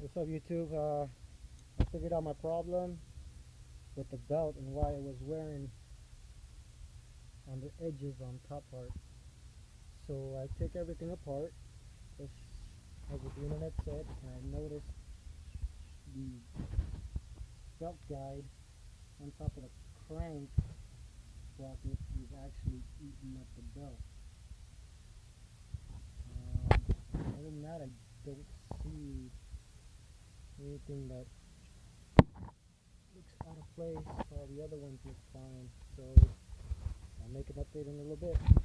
What's up, YouTube? I figured out my problem with the belt and why it was wearing on the edges on top part. So I took everything apart, just as the internet said, and I noticed the belt guide on top of the crank sprocket is actually eating up the belt. Other than that, I don't see anything that looks out of place. All the other ones look fine, so I'll make an update in a little bit.